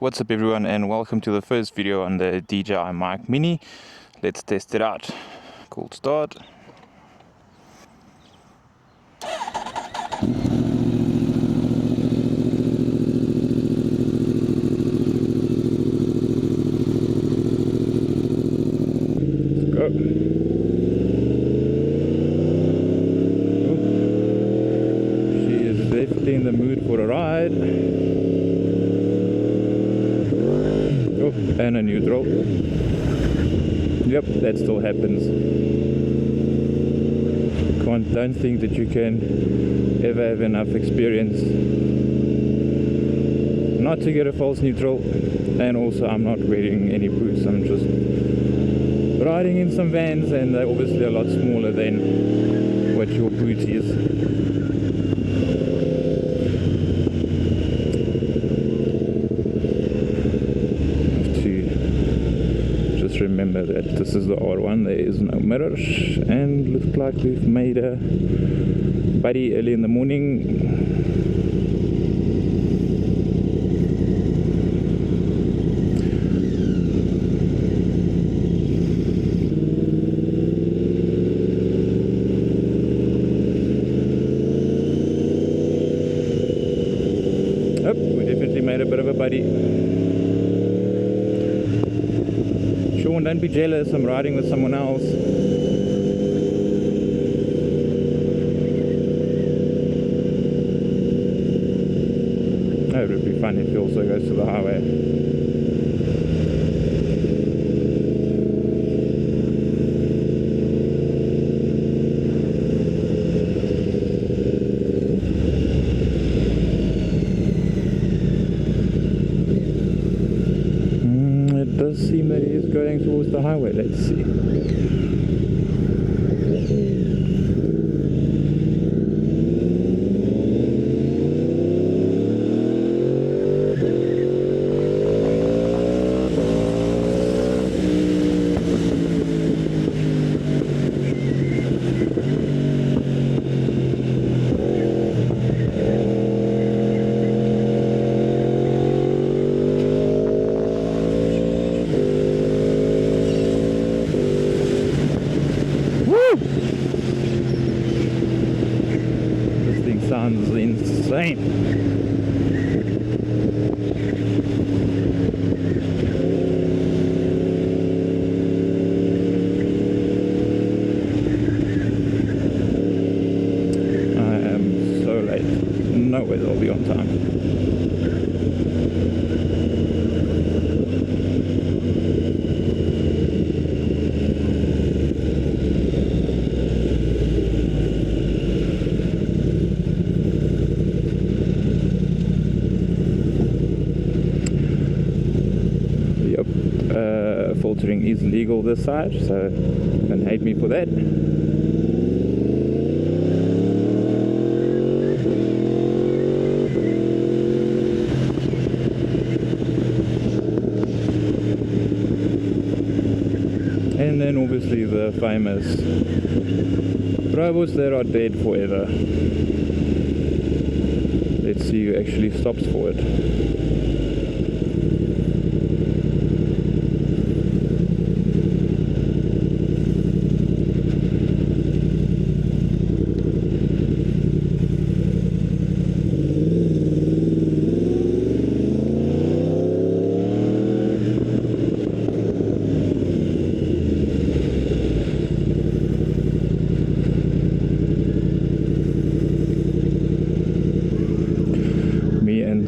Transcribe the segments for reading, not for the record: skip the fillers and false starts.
What's up everyone, and welcome to the first video on the DJI Mic Mini. Let's test it out. Cool start. Let's go. She is definitely in the mood for a ride. Oh, and a neutral. Yep, that still happens. Don't think that you can ever have enough experience not to get a false neutral. And also, I'm not wearing any boots. I'm just riding in some vans, and they're obviously a lot smaller than what your boot is. Remember that this is the R1, there is no mirrors, and looks like we've made a buddy early in the morning. Oh, we definitely made a bit of a buddy. Sean, don't be jealous, I'm riding with someone else. Oh, it would be fun if he also goes to the highway. It does seem that he is going towards the highway. Let's see. This thing sounds insane. I am so late. No way I'll be on time. Filtering is legal this side, so don't hate me for that. And then obviously the famous robots that are dead forever. Let's see who actually stops for it.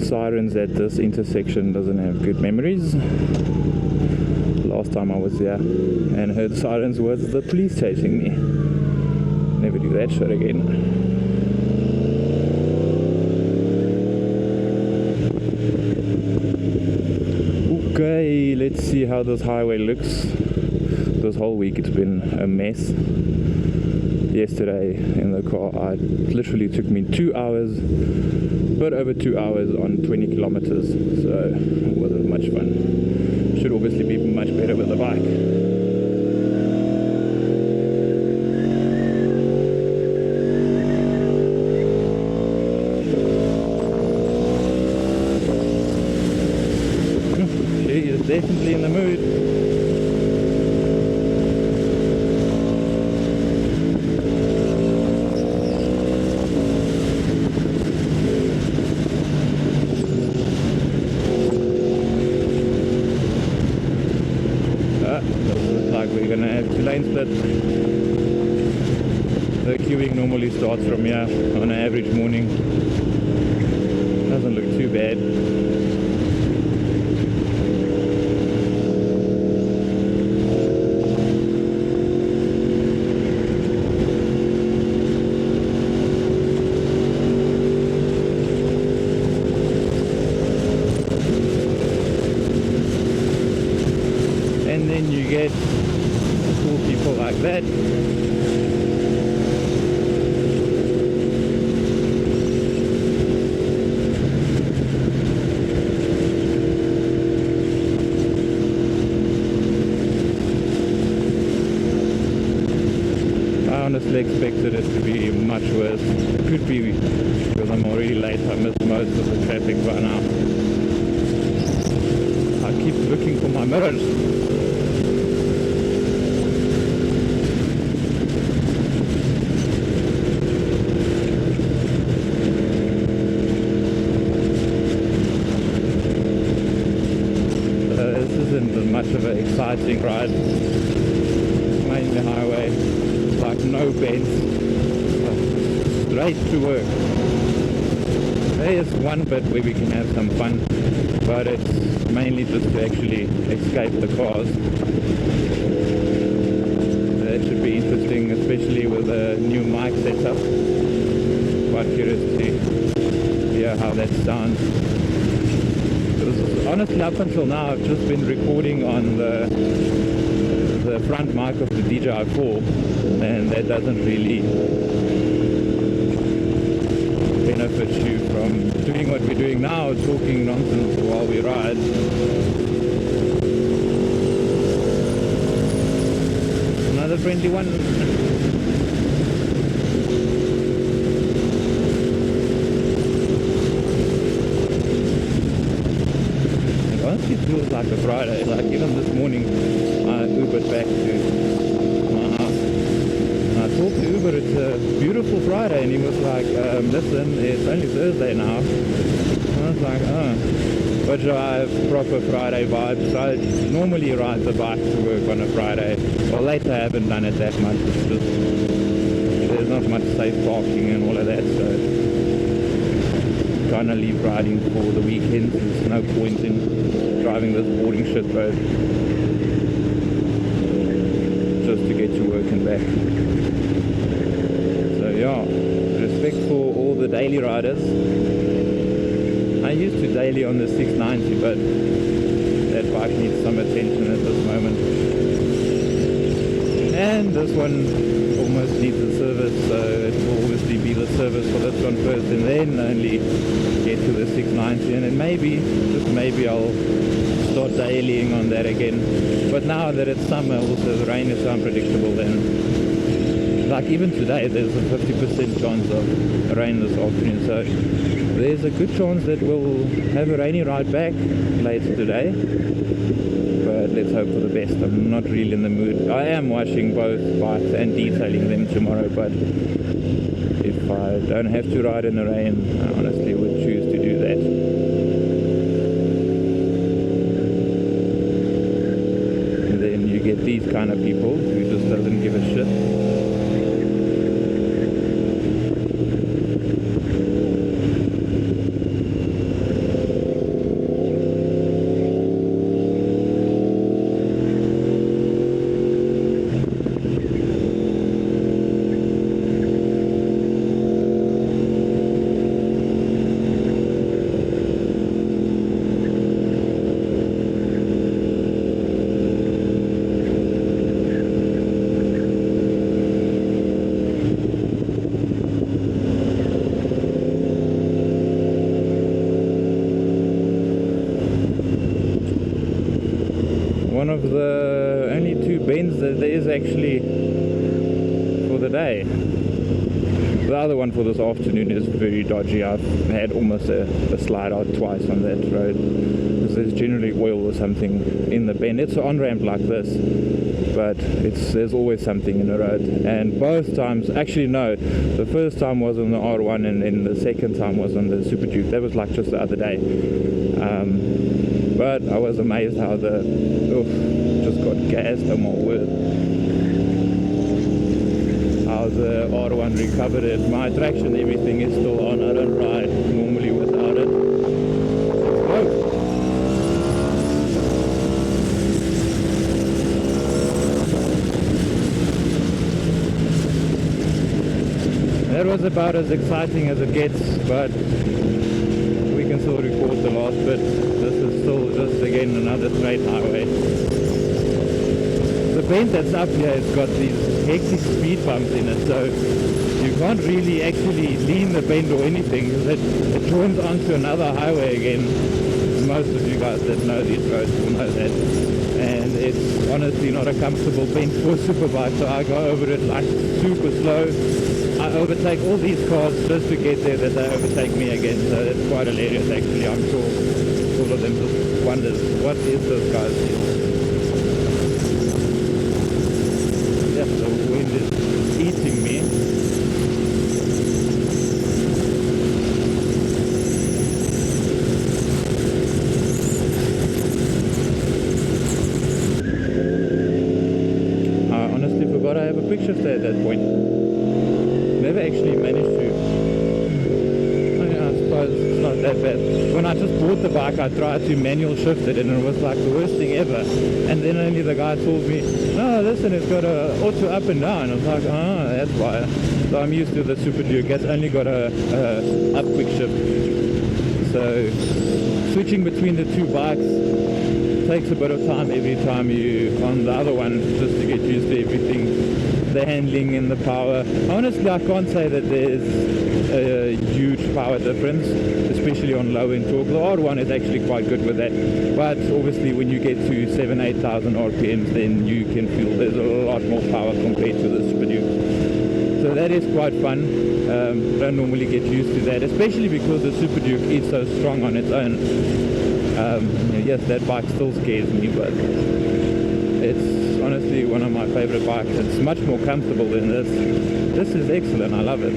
Sirens at this intersection doesn't have good memories. Last time I was there and heard sirens was the police chasing me. Never do that shit again. Okay, let's see how this highway looks. This whole week it's been a mess. Yesterday in the car, it literally took me 2 hours, but over 2 hours on 20 kilometers, so it wasn't much fun. Should obviously be much better with the bike. He's definitely in the mood. Looks like we're gonna have 2 lane split. The queuing normally starts from here on an average morning. Doesn't look too bad. And then you get cool people like that. I honestly expected it to be much worse. Could be because I'm already late. I missed most of the traffic by now. I keep looking for my mirrors. This isn't much of an exciting ride. Mainly highway, like no bends, straight to work. There is one bit where we can have some fun, but it's mainly just to actually escape the cars. That should be interesting, especially with a new mic setup. Quite curious to hear how that sounds. Because honestly, up until now, I've just been recording on the front mic of the DJI 4, and that doesn't really benefit you from doing what we're doing now, talking nonsense while we ride. Another friendly one. Honestly, it feels like a Friday. Like even this morning, I Ubered back to my house. And I talked to Uber, it's a beautiful Friday, and he was like, listen, it's only Thursday now. And I was like, oh. But I have proper Friday vibes. I normally ride the bike to work on a Friday. Well, lately I haven't done it that much. It's just, there's not much safe parking and all of that, so trying to leave riding for the weekends. There's no point in driving this boring shit road just to get to work and back. So yeah, respect for all the daily riders. I used to daily on the 690, but that bike needs some attention at this moment. And this one almost needs a service, so it will obviously be the service for this one first, and then only get to the 690, and then maybe, just maybe, I'll start dailying on that again. But now that it's summer, also the rain is so unpredictable, then like even today there's a 50% chance of rain this afternoon, so there's a good chance that we'll have a rainy ride back later today. But let's hope for the best. I'm not really in the mood. I am washing both bikes and detailing them tomorrow, but if I don't have to ride in the rain, I honestly would choose to do that. And then you get these kind of people who just doesn't give a shit. One of the only two bends that there is actually for the day. The other one for this afternoon is very dodgy. I've had almost a slide out twice on that road, because there's generally oil or something in the bend. It's an on-ramp like this, but there's always something in the road. And both times, actually no, the first time was on the R1, and then the second time was on the Super Duke. That was like just the other day. But I was amazed how just got gassed, oh my word. How the R1 recovered it. My traction, everything is still on. I don't ride normally without it. Oh. That was about as exciting as it gets, but we can still record the last bit. This is still just again another straight highway. The bend that's up here has got these hectic speed bumps in it, so you can't really actually lean the bend or anything, because it joins onto another highway again. Most of you guys that know these roads will know that. And it's honestly not a comfortable bend for a superbike, so I go over it like super slow. I overtake all these cars just to get there, that they overtake me again, so it's quite hilarious actually. I'm sure all of them just wonders, what is this guy's deal? Yeah, the wind is eating me. I honestly forgot I have a quick shifter at that point. Never actually managed to. I mean, I suppose it's not that bad. When I just bought the bike, I tried to manual shift it, and it was like the worst thing ever. And then only the guy told me, no, listen, it's got a auto up and down. I was like, oh, that's why. So I'm used to the Super Duke. It's only got a up quick shift. So switching between the two bikes takes a bit of time every time you on the other one, just to get used to everything, the handling and the power. Honestly, I can't say that there's a huge power difference, especially on low end torque. The R1 is actually quite good with that, but obviously when you get to 7,000-8,000 RPMs, then you can feel there's a lot more power compared to the Super Duke. So that is quite fun. Don't normally get used to that, especially because the Super Duke is so strong on its own. Yes, that bike still scares me, but it's honestly one of my favorite bikes. It's much more comfortable than this. This is excellent, I love it.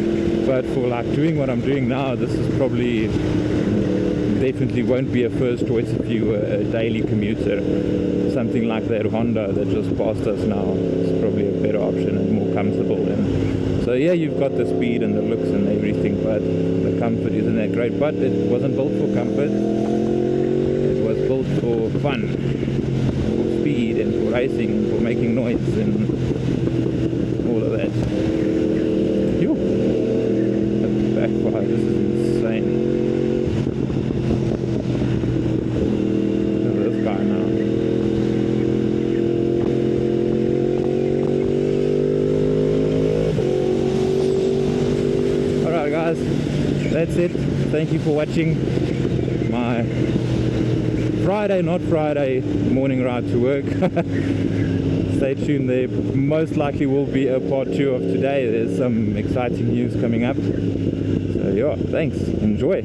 But for like doing what I'm doing now, this is probably definitely won't be a first choice if you were a daily commuter. Something like that Honda that just passed us now is probably a better option and more comfortable. And so yeah, you've got the speed and the looks and everything, but the comfort isn't that great. But it wasn't built for comfort. It was built for fun, for speed and for racing and for making noise and all of that. Yo, that backfire, this is insane. Look at this guy now. Alright guys, that's it. Thank you for watching my Friday, not Friday, morning ride to work. Stay tuned, there most likely will be a part 2 of today. There's some exciting news coming up. So yeah, thanks, enjoy.